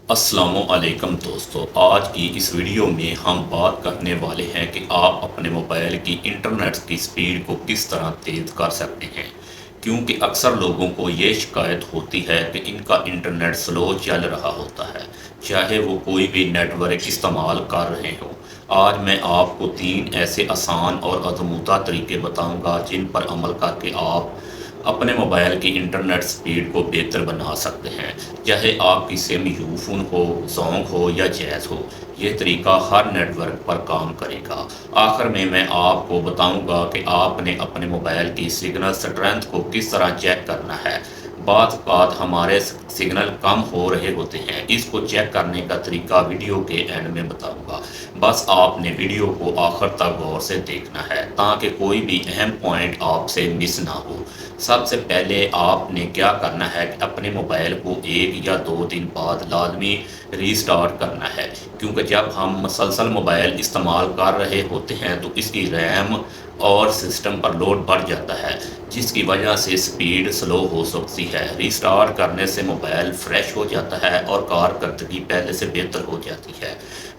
السلام علیکم دوستو، آج کی اس ویڈیو میں ہم بات کرنے والے ہیں کہ آپ اپنے موبائل کی انٹرنیٹ کی سپیڈ کو کس طرح تیز کر سکتے ہیں، کیونکہ اکثر لوگوں کو یہ شکایت ہوتی ہے کہ ان کا انٹرنیٹ سلو چل رہا ہوتا ہے، چاہے وہ کوئی بھی نیٹ ورک استعمال کر رہے ہوں۔ آج میں آپ کو 3 ایسے آسان اور آزمودہ طریقے بتاؤں گا جن پر عمل کر کے آپ اپنے موبائل کی انٹرنیٹ سپیڈ کو بہتر بنا سکتے ہیں، چاہے آپ کی سم یو فون ہو، زونگ ہو یا جیز ہو۔ یہ طریقہ ہر نیٹ ورک پر کام کرے گا۔ آخر میں آپ کو بتاؤں گا کہ آپ نے اپنے موبائل کی سگنل سٹرینتھ کو کس طرح چیک کرنا ہے۔ بعض اوقات ہمارے سگنل کم ہو رہے ہوتے ہیں، اس کو چیک کرنے کا طریقہ ویڈیو کے اینڈ میں بتاؤں گا۔ بس آپ نے ویڈیو کو آخر تک غور سے دیکھنا ہے تاکہ کوئی بھی اہم پوائنٹ آپ سے مس نہ ہو۔ سب سے پہلے آپ نے کیا کرنا ہے کہ اپنے موبائل کو 1 یا 2 دن بعد لازمی ری سٹارٹ کرنا ہے، کیونکہ جب ہم مسلسل موبائل استعمال کر رہے ہوتے ہیں تو اس کی ریم اور سسٹم پر لوڈ بڑھ جاتا ہے، جس کی وجہ سے سپیڈ سلو ہو سکتی ہے۔ ری سٹارٹ کرنے سے موبائل فریش ہو جاتا ہے اور کارکردگی پہلے سے بہتر ہو جاتی ہے۔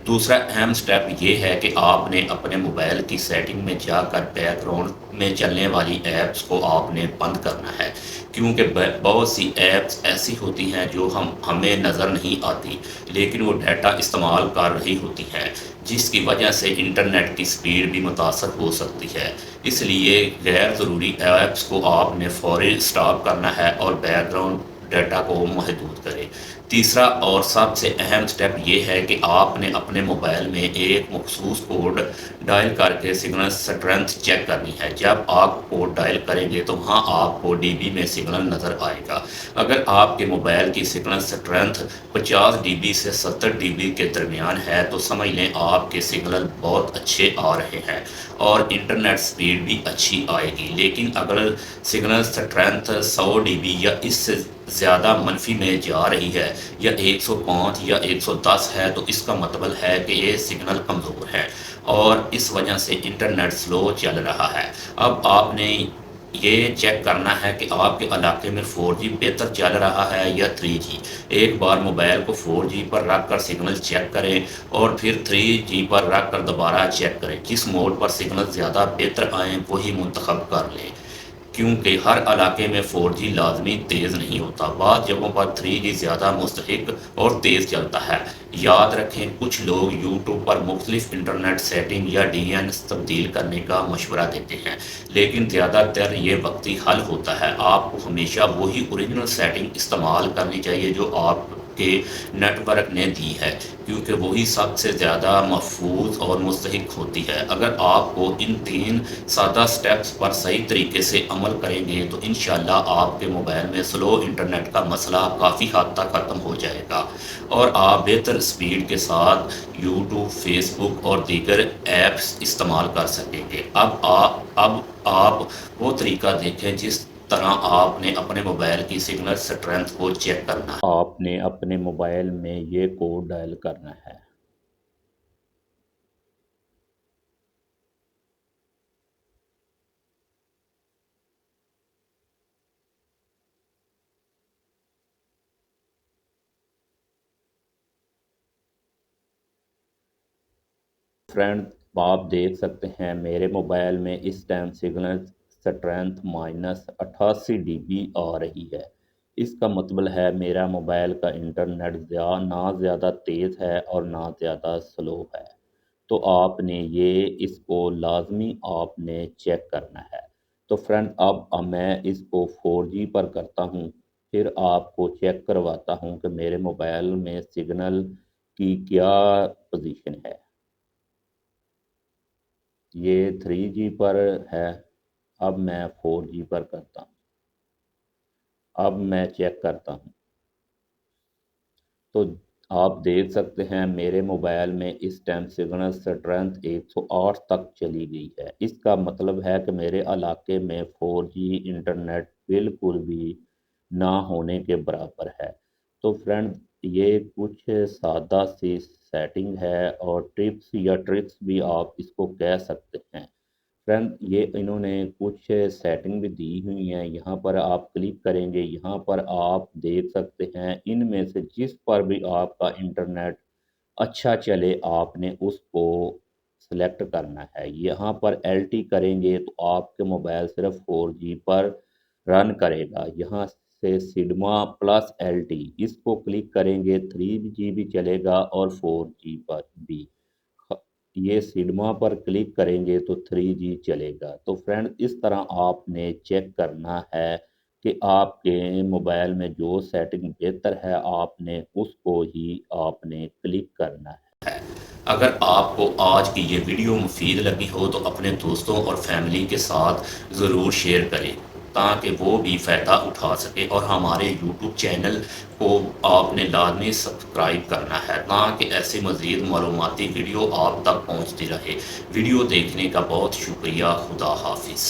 دوسرا اہم سٹیپ یہ ہے کہ آپ نے اپنے موبائل کی سیٹنگ میں جا کر بیک گراؤنڈ میں چلنے والی ایپس کو آپ نے بند کرنا ہے، کیونکہ بہت سی ایپس ایسی ہوتی ہیں جو ہمیں نظر نہیں آتی، لیکن وہ ڈیٹا استعمال کر رہی ہوتی ہیں، جس کی وجہ سے انٹرنیٹ کی سپیڈ بھی متاثر ہو سکتی ہے۔ اس لیے غیر ضروری ایپس کو آپ نے فوری سٹاپ کرنا ہے اور بیک گراؤنڈ ڈیٹا کو محدود کریں۔ تیسرا اور سب سے اہم سٹیپ یہ ہے کہ آپ نے اپنے موبائل میں ایک مخصوص کوڈ ڈائل کر کے سگنل سٹرینتھ چیک کرنی ہے۔ جب آپ کوڈ ڈائل کریں گے تو وہاں آپ کو ڈی بی میں سگنل نظر آئے گا۔ اگر آپ کے موبائل کی سگنل سٹرینتھ 50 ڈی بی سے 70 ڈی بی کے درمیان ہے تو سمجھ لیں آپ کے سگنل بہت اچھے آ رہے ہیں اور انٹرنیٹ سپیڈ بھی اچھی آئے گی۔ لیکن اگر سگنل سٹرینتھ 100 ڈی بی یا اس سے زیادہ منفی میں جا رہی ہے، یا 105 یا 110 ہے، تو اس کا مطلب ہے کہ یہ سگنل کمزور ہے اور اس وجہ سے انٹرنیٹ سلو چل رہا ہے۔ اب آپ نے یہ چیک کرنا ہے کہ آپ کے علاقے میں 4G بہتر چل رہا ہے یا 3G۔ ایک بار موبائل کو 4G پر رکھ کر سگنل چیک کریں اور پھر 3G پر رکھ کر دوبارہ چیک کریں۔ جس موڈ پر سگنل زیادہ بہتر آئیں وہی منتخب کر لیں، کیونکہ ہر علاقے میں 4G لازمی تیز نہیں ہوتا، بعض جگہوں پر 3G زیادہ مستحق اور تیز چلتا ہے۔ یاد رکھیں، کچھ لوگ یوٹیوب پر مختلف انٹرنیٹ سیٹنگ یا ڈی این ایس تبدیل کرنے کا مشورہ دیتے ہیں، لیکن زیادہ تر یہ وقتی حل ہوتا ہے۔ آپ کو ہمیشہ وہی اوریجنل سیٹنگ استعمال کرنی چاہیے جو آپ کے نیٹ ورک نے دی ہے، کیونکہ وہی سب سے زیادہ محفوظ اور مستحق ہوتی ہے۔ اگر آپ کو ان 3 سادہ سٹیپس پر صحیح طریقے سے عمل کریں گے تو انشاءاللہ آپ کے موبائل میں سلو انٹرنیٹ کا مسئلہ کافی حد تک ختم ہو جائے گا اور آپ بہتر سپیڈ کے ساتھ یوٹیوب، فیس بک اور دیگر ایپس استعمال کر سکیں گے۔ اب آپ وہ طریقہ دیکھیں جس طرح آپ نے اپنے موبائل کی سگنل سٹرینتھ کو چیک کرنا ہے۔ آپ نے اپنے موبائل میں یہ کوڈ ڈائل کرنا ہے۔ فرینڈ، آپ دیکھ سکتے ہیں میرے موبائل میں اس ٹائم سگنل سٹرینتھ -88 dB آ رہی ہے۔ اس کا مطلب ہے میرا موبائل کا انٹرنیٹ نہ زیادہ تیز ہے اور نہ زیادہ سلو ہے۔ تو آپ نے اس کو لازمی آپ نے چیک کرنا ہے۔ تو فرینڈ، اب میں اس کو 4G پر کرتا ہوں، پھر آپ کو چیک کرواتا ہوں کہ میرے موبائل میں سگنل کی کیا پوزیشن ہے۔ یہ 3G پر ہے، اب میں 4G پر کرتا ہوں۔ اب میں چیک کرتا ہوں تو آپ دیکھ سکتے ہیں میرے موبائل میں اس ٹائم سگنل سٹرینتھ 108 تک چلی گئی ہے۔ اس کا مطلب ہے کہ میرے علاقے میں 4G انٹرنیٹ بالکل بھی نہ ہونے کے برابر ہے۔ تو فرینڈ، یہ کچھ سادہ سی سیٹنگ ہے اور ٹپس یا ٹرکس بھی آپ اس کو کہہ سکتے ہیں۔ فرینڈ یہ انہوں نے کچھ سیٹنگ بھی دی ہوئی ہیں، یہاں پر آپ کلک کریں گے، یہاں پر آپ دیکھ سکتے ہیں ان میں سے جس پر بھی آپ کا انٹرنیٹ اچھا چلے آپ نے اس کو سلیکٹ کرنا ہے۔ یہاں پر ایل ٹی کریں گے تو آپ کے موبائل صرف 4G پر رن کرے گا۔ یہاں سے سگما پلس ایل ٹی اس کو کلک کریں گے 3G بھی چلے گا اور 4G پر بھی۔ یہ سگما پر کلک کریں گے تو 3G چلے گا۔ تو فرینڈ اس طرح آپ نے چیک کرنا ہے کہ آپ کے موبائل میں جو سیٹنگ بہتر ہے آپ نے اس کو ہی آپ نے کلک کرنا ہے۔ اگر آپ کو آج کی یہ ویڈیو مفید لگی ہو تو اپنے دوستوں اور فیملی کے ساتھ ضرور شیئر کریں تاکہ وہ بھی فائدہ اٹھا سکے، اور ہمارے یوٹیوب چینل کو آپ نے لازمی سبسکرائب کرنا ہے تاکہ ایسے مزید معلوماتی ویڈیو آپ تک پہنچتی رہے۔ ویڈیو دیکھنے کا بہت شکریہ۔ خدا حافظ۔